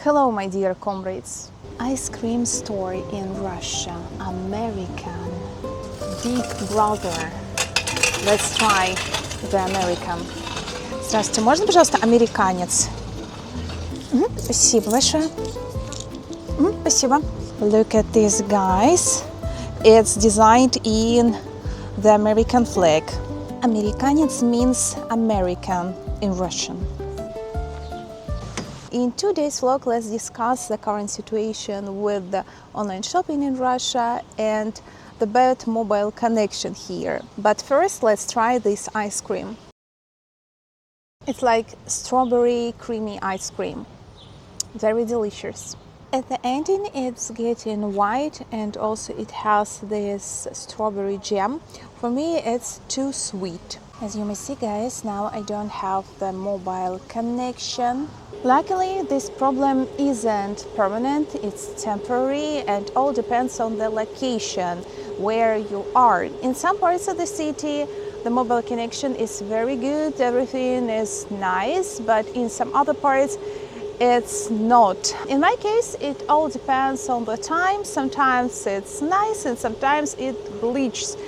Hello, my dear comrades. Ice cream store in Russia, American, Big Brother. Let's try the American. Здравствуйте, можно, пожалуйста, американец? Спасибо большое. Спасибо. Look at this, guys. It's designed in the American flag. Amerikanец means American in Russian. In today's vlog, let's discuss the current situation with the online shopping in Russia and the bad mobile connection here. But first, let's try this ice cream. It's like strawberry creamy ice cream. Very delicious. At the ending, it's getting white and also it has this strawberry jam. For me, it's too sweet. As you may see, guys, now I don't have the mobile connection. Luckily, this problem isn't permanent, it's temporary and all depends on the location where you are. In some parts of the city, the mobile connection is very good, everything is nice, but in some other parts, it's not. In my case, it all depends on the time. Sometimes it's nice and sometimes it glitches.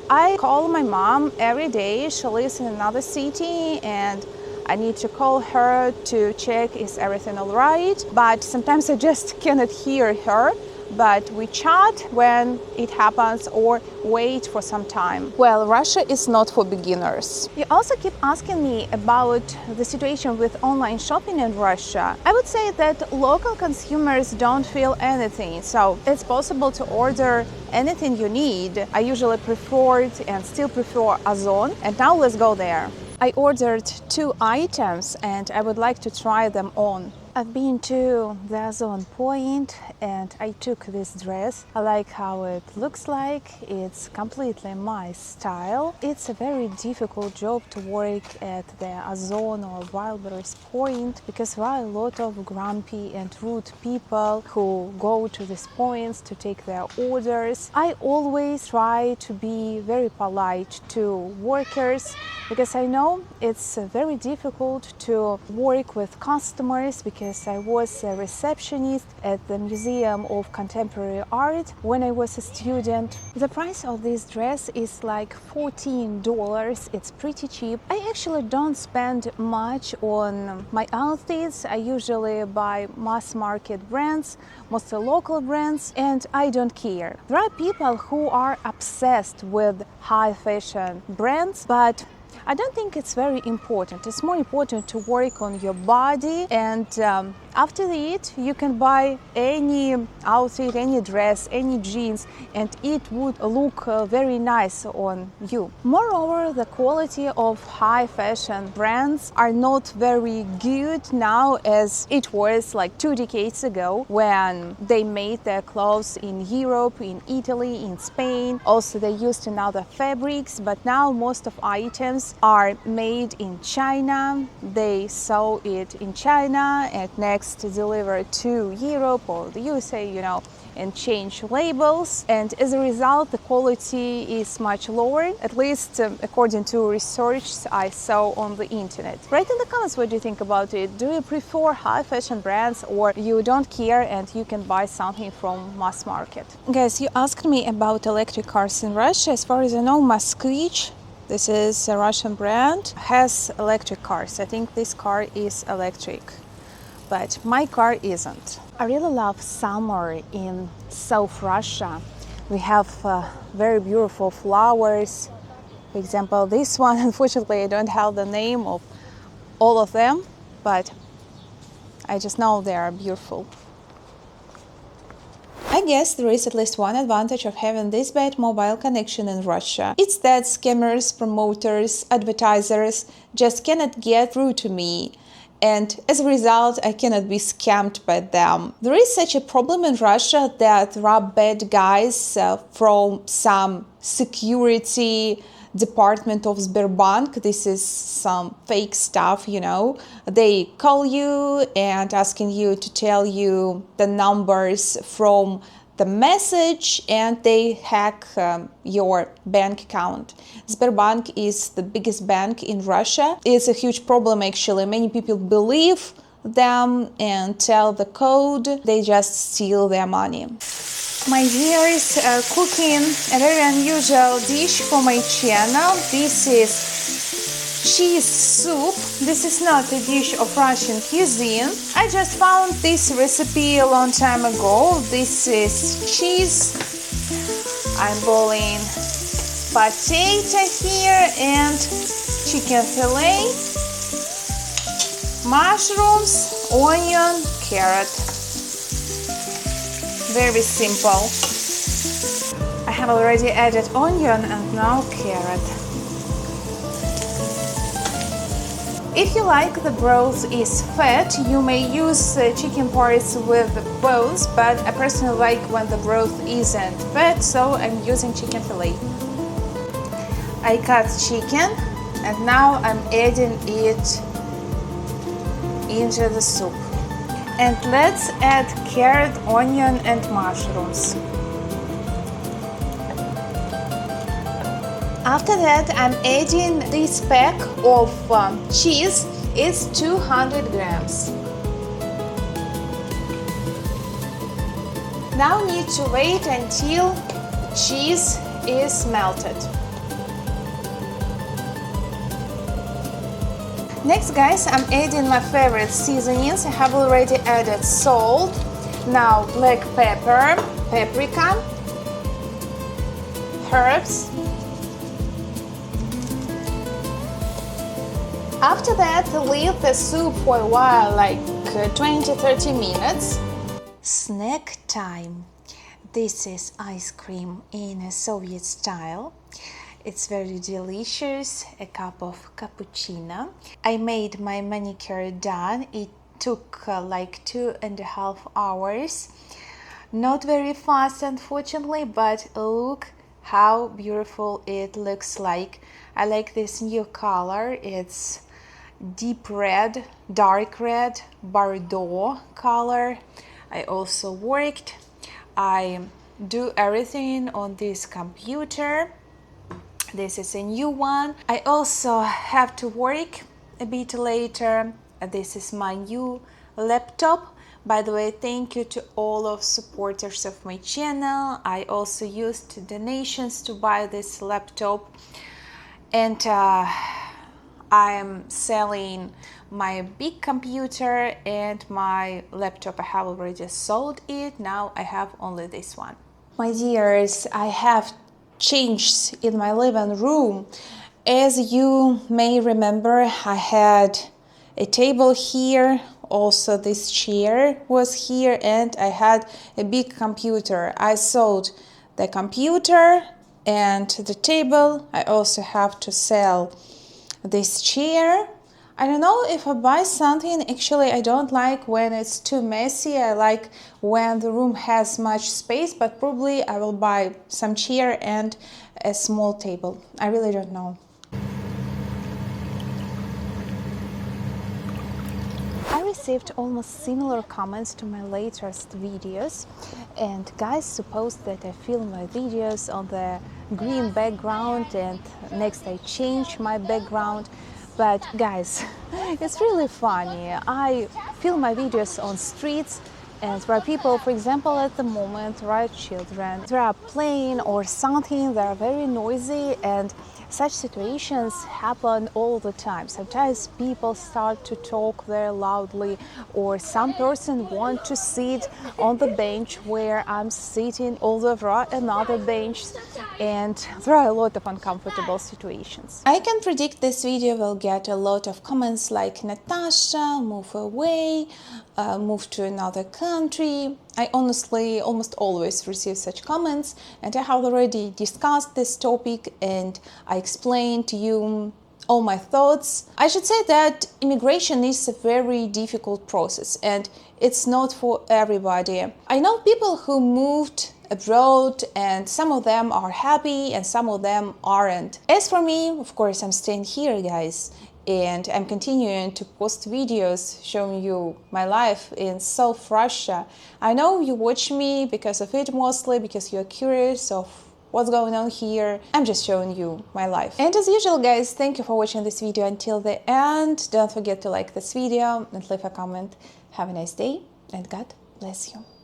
I call my mom every day. She lives in another city and I need to call her to check is everything all right. But sometimes I just cannot hear her. But we chat when it happens or wait for some time. Well, Russia is not for beginners. You also keep asking me about the situation with online shopping in Russia. I would say that local consumers don't feel anything, so it's possible to order anything you need. I usually preferred and still prefer Ozon, and now let's go there. I ordered 2 items and I would like to try them on. I've been to the Ozon point and I took this dress. I like how it looks like. It's completely my style. It's a very difficult job to work at the Ozon or Wildberries point because there are a lot of grumpy and rude people who go to these points to take their orders. I always try to be very polite to workers because I know it's very difficult to work with customers because I was a receptionist at the Museum of Contemporary Art when I was a student. The price of this dress is like $14. It's pretty cheap. I actually don't spend much on my outfits. I usually buy mass market brands, mostly local brands, and I don't care. There are people who are obsessed with high fashion brands, but I don't think it's very important. It's more important to work on your body and after that you can buy any outfit, any dress, any jeans and it would look very nice on you. Moreover, the quality of high fashion brands are not very good now as it was like 2 decades ago when they made their clothes in Europe, in Italy, in Spain. Also they used another fabrics, but now most of items are made in China. They sew it in China and next deliver to Europe or the USA, you know, and change labels. And as a result, the quality is much lower, at least according to research I saw on the internet. Write in the comments what do you think about it. Do you prefer high fashion brands or you don't care and you can buy something from mass market? Guys, you asked me about electric cars in Russia. As far as I know, Moskvich, this is a Russian brand, has electric cars. I think this car is electric, but my car isn't. I really love summer in South Russia. We have very beautiful flowers. For example, this one, unfortunately, I don't have the name of all of them, but I just know they are beautiful. I guess there is at least one advantage of having this bad mobile connection in Russia. It's that scammers, promoters, advertisers just cannot get through to me. And as a result, I cannot be scammed by them. There is such a problem in Russia that there are bad guys from some security department of Sberbank. This is some fake stuff, you know. They call you and asking you to tell you the numbers from the message and they hack your bank account. Sberbank is the biggest bank in Russia. It's a huge problem actually. Many people believe them and tell the code, they just steal their money. My dears, cooking a very unusual dish for my channel. This is cheese soup. This is not a dish of Russian cuisine. I just found this recipe a long time ago. This is cheese. I'm boiling potato here and chicken fillet, mushrooms, onion, carrot. Very simple. I have already added onion and now carrot. If you like the broth is fat, you may use chicken parts with bones, but I personally like when the broth isn't fat, so I'm using chicken fillet. I cut chicken and now I'm adding it into the soup. And let's add carrot, onion and mushrooms. After that, I'm adding this pack of cheese. It's 200 grams. Now need to wait until cheese is melted. Next, guys, I'm adding my favorite seasonings. I have already added salt, now black pepper, paprika, herbs. After that, leave the soup for a while, like 20-30 minutes. Snack time. This is ice cream in a Soviet style. It's very delicious, a cup of cappuccino. I made my manicure done. It took like 2.5 hours. Not very fast, unfortunately, but look how beautiful it looks like. I like this new color. It's deep red, dark red, Bordeaux color. I also worked. I do everything on this computer. This is a new one. I also have to work a bit later. This is my new laptop. By the way, thank you to all of supporters of my channel. I also used donations to buy this laptop. And I'm selling my big computer and my laptop. I have already sold it. Now I have only this one. My dears, I have changed in my living room. As you may remember, I had a table here, also this chair was here, and I had a big computer. I sold the computer and the table. I also have to sell this chair. I don't know if I buy something. Actually, I don't like when it's too messy. I like when the room has much space, but probably I will buy some chair and a small table. I really don't know. I received almost similar comments to my latest videos, and guys suppose that I film my videos on the green background and next I change my background. But guys, it's really funny. I film my videos on streets and there are people, for example, at the moment, there are children, they are playing or something, they are very noisy, and such situations happen all the time. Sometimes people start to talk very loudly, or some person want to sit on the bench where I'm sitting, although there are another bench, and there are a lot of uncomfortable situations. I can predict this video will get a lot of comments like, Natasha, move away, move to another country. I honestly almost always receive such comments, and I have already discussed this topic and I explained to you all my thoughts. I should say that immigration is a very difficult process and it's not for everybody. I know people who moved abroad and some of them are happy and some of them aren't. As for me, of course, I'm staying here, guys, and I'm continuing to post videos showing you my life in South Russia. I know you watch me because of it, mostly because you're curious of what's going on here. I'm just showing you my life. And as usual, guys, thank you for watching this video until the end. Don't forget to like this video and leave a comment. Have a nice day and God bless you.